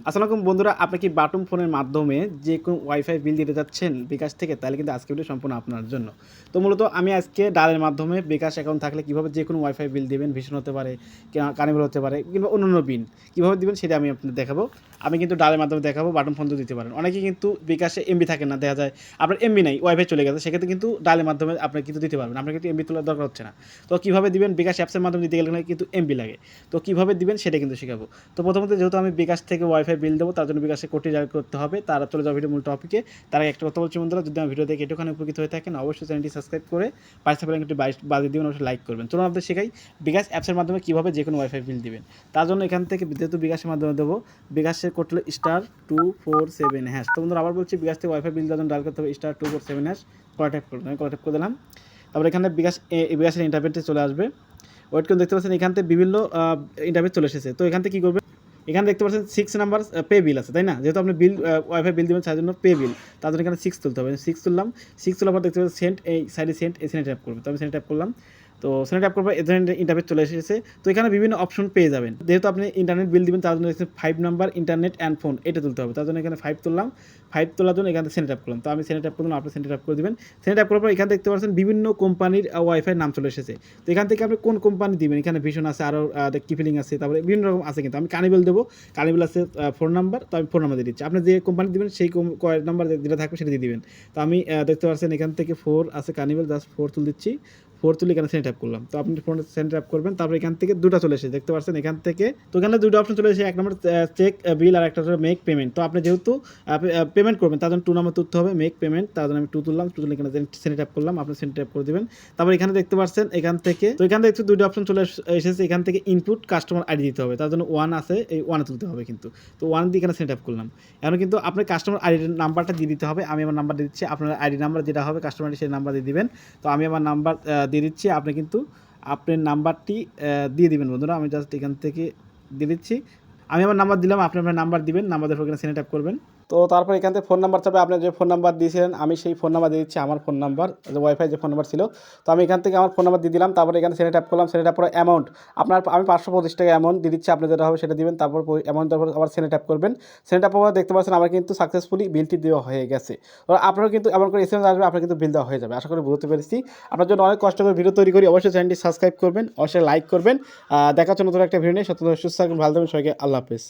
আসসালামু আলাইকুম বন্ধুরা, আপনি কি বাটন ফোনের মাধ্যমে যে কোনো ওয়াইফাই বিল দিতে যাচ্ছেন বিকাশ থেকে? তাহলে কিন্তু আজকের ভিডিও সম্পূর্ণ আপনার জন্য। তো মূলত আমি আজকে ডায়ালের মাধ্যমে বিকাশ অ্যাকাউন্ট থাকলে কীভাবে যে কোনো ওয়াইফাই বিল দিবেন, ভীষণ হতে পারে, কার্নিভাল হতে পারে কিংবা অন্যান্য বিল কীভাবে দিবেন সেটা আমি আপনাদের দেখাবো। আমি কিন্তু ডায়ালের মাধ্যমে দেখাবো, বাটন ফোন দিতে পারেন। অনেকেই কিন্তু বিকাশে এমবি থাকে না, দেখা যায় আপনার এমবি নাই, ওয়াইফাই চলে গেছে, সেক্ষেত্রে কিন্তু ডায়ালের মাধ্যমে আপনি কিন্তু দিতে পারবেন। আপনার কিন্তু এমবি তোলার দরকার হচ্ছে না। তো কীভাবে দিবেন, বিকাশ অ্যাপসের মাধ্যমে দিতে গেলে কিন্তু এমবি লাগে। তো কীভাবে দিবেন সেটা কিন্তু শেখাবো। তো প্রথমত যেহেতু আমি বিকাশ থেকে ওয়াইফাই বিল দেবো, তার জন্য বিকাশে কোডটি জারি করতে হবে। তারা চলে যাবে ভিডিও মূল টপিকে। তার আগে একটা কথা বলছি বন্ধুরা, যদি আমার ভিডিও দেখে একটুখানি উপকৃত হয়ে থাকেন, অবশ্যই চ্যানেলটি সাবস্ক্রাইব করে পাশে থাকা বেল আইকনটি বাজিয়ে দিবেন, অবশ্যই লাইক করবেন। চলুন আপনাদের শেখাই বিকাশ অ্যাপসের মাধ্যমে কীভাবে যে কোনো ওয়াইফাই বিল দিবেন। তার জন্য এখান থেকে যেহেতু বিকাশের মাধ্যমে দেবো, বিকাশের কোড হলো *247#। তো বন্ধুরা আবার বলছি, বিকাশ থেকে ওয়াইফাই বিল দেওয়ার জন্য ডায়াল করতে হবে *247#, কল ট্যাপ করবেন। আমি কল ট্যাপ করে দিলাম। তারপর এখানে বিকাশের ইন্টারফেসে চলে আসবে। ওয়েট করে দেখতে পাচ্ছেন এখান থেকে বিভিন্ন ইন্টারফেস চলে এসেছে। তো এখান থেকে কী করবেন, এখানে দেখতে পাচ্ছেন 6 নাম্বার পে বিল আছে, তাই না? যেহেতু আপনি ওয়াইফাই বিল দিবেন, তার জন্য পে বিল, তার জন্য এখানে 6 তুলতে হবে। 6 তুললাম। 6 তোলার পর দেখতে পাচ্ছেন সেন্ট, এই সাইডে সেন্ট, এই সেন্টে ট্যাপ করবেন। তো আমি সেন্টে ট্যাপ করলাম। তো সেন্টে ট্যাপ করবো, এখানে ইন্টারফেস চলে এসেছে। তো এখানে বিভিন্ন অপশন পেয়ে যাবেন। যেহেতু আপনি ইন্টারনেট বিল দিবেন, তার জন্য 5 নাম্বার ইন্টারনেট অ্যান্ড ফোন এটা তুলতে হবে। তার জন্য এখানে 5 তুললাম। 5 তোলার জন্য এখানে সেন্টে ট্যাপ করলাম। তো আমি সেন্টে ট্যাপ করলাম, আপনি সেন্টে ট্যাপ করে দিবেন। সেন্টে ট্যাপ করার পর এখানে দেখতে পাচ্ছেন বিভিন্ন কোম্পানির ওয়াইফাই নাম চলে এসেছে। তো এখান থেকে আপনি কোন কোম্পানি দিবেন, এখানে ভীষণ আছে, আরও কিপিলিং আছে, তারপরে বিভিন্ন রকম আছে। কিন্তু আমি কার্নিভাল দেবো। কার্নিভাল আছে 4 নাম্বার, তো আমি 4 নাম্বার দিয়ে দিচ্ছি। আপনি যে কোম্পানি দিবেন সেই কয়েক নাম্বার যেটা থাকবে সেটা দিয়ে দিবেন। তো আমি দেখতে পাচ্ছেন এখান থেকে 4 আছে, কার্নিভাল, জাস্ট 4 তুলে দিচ্ছি। 4 তুলে এখানে সেন্ট ট্যাপ করলাম। তো আপনি ফোনে সেন্ট ট্যাপ করবেন। তারপর এখান থেকে দুটো চলে এসেছে, দেখতে পাচ্ছেন এখান থেকে। তো এখানে দুটো অপশন চলে এসেছে, এক নম্বর চেক বিল আর একটা হচ্ছে মেক পেমেন্ট। তো আপনি যেহেতু পেমেন্ট করবেন, তার জন্য 2 নাম্বার তুলতে হবে, মেক পেমেন্ট। তার জন্য আমি 2 তুললাম। 2 তুলে এখানে সেন্ট ট্যাপ করলাম, আপনি সেন্ট ট্যাপ করে দিবেন। তারপর এখানে দেখতে পাচ্ছেন এখান থেকে, তো এখান থেকে দুটো অপশন চলে এসেছে। এখান থেকে ইনপুট কাস্টমার আইডি দিতে হবে, তার জন্য 1 আছে, এই 1 তুলতে হবে কিন্তু। তো 1 দিয়ে এখানে সেন্ট আপ করলাম। এখন কিন্তু আপনার কাস্টমার আইডির নাম্বারটা দিয়ে দিতে হবে। আমি আমার নাম্বার দিয়ে দিচ্ছি, আপনার আইডি নাম্বার যেটা হবে কাস্টমার আইডি সেই নাম্বার দিয়ে দিবেন। তো আমি আমার নাম্বার দিয়ে দিচ্ছি, আপনি কিন্তু আপনার নাম্বারটি দিয়ে দিবেন বন্ধুরা। আমি জাস্ট এখান থেকে দিয়ে দিচ্ছি। আমি আমার নাম্বার দিলাম, আপনি আপনার নাম্বার দিবেন, নাম্বার দেওয়ার পর এখানে সেন্ড আপ করবেন। তো তারপর এখান থেকে ফোন নাম্বার চাবে, আপনি যে ফোন নাম্বার দিয়েছিলেন আমি সেই ফোন নাম্বার দিয়ে দিচ্ছি, আমার ফোন নাম্বার, যে ওয়াইফাই যে ফোন নাম্বার ছিল। তো আমি এখান থেকে আমার ফোন নাম্বার দিয়ে দিলাম। তারপরে এখানে সেন্ড আপ করলাম। সেন্ড আপ করার অ্যামাউন্ট আমি 525 টাকা অ্যামাউন্ট দিয়ে দিচ্ছি, আপনি যেটা হবে সেটা দিবেন। তারপর অ্যামাউন্ট দেওয়ার পর আবার সেন্ড আপ করবেন। সেন্ড আপ হওয়ার দেখতে পাচ্ছেন আমার কিন্তু সাকসেসফুলি বিলটি দেওয়া হয়ে গেছে। তো আপনারও কিন্তু এমন করে এসএমএস আসবে, আপনার কিন্তু বিল দেওয়া হয়ে যাবে। আশা করি বুঝতে পেরেছি। আপনার জন্য অনেক কষ্ট করে ভিডিও তৈরি করি। অবশ্যই চ্যানেলটি সাবস্ক্রাইব করবেন, অবশ্যই লাইক করবেন। দেখার জন্য নতুন একটা ভিডিও নিয়ে সুস্থ থাকবেন, ভালো থাকবেন সবাইকে। আল্লাহ হাফেজ।